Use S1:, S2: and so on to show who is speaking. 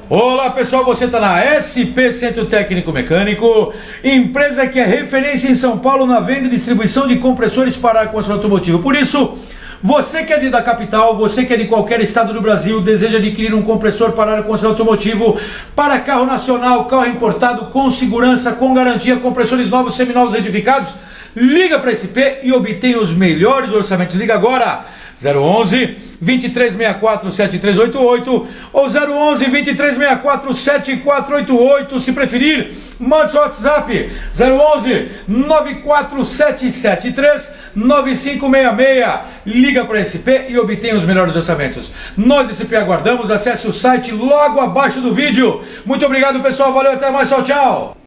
S1: Olá pessoal, você está na SP Centro Técnico Mecânico, empresa que é referência em São Paulo na venda e distribuição de compressores para ar condicionado automotivo. Por isso, você que é da capital, você que é de qualquer estado do Brasil, deseja adquirir um compressor para ar condicionado automotivo para carro nacional, carro importado, com segurança, com garantia, compressores novos, seminovos, retificados, liga para a SP e obtenha os melhores orçamentos. Liga agora! 011 2364 7388 ou 011 2364 7488. Se preferir, mande seu WhatsApp 011 94773 9566. Liga para a SP e obtenha os melhores orçamentos. Nós SP aguardamos. Acesse o site logo abaixo do vídeo. Muito obrigado, pessoal. Valeu, até mais. Tchau, tchau.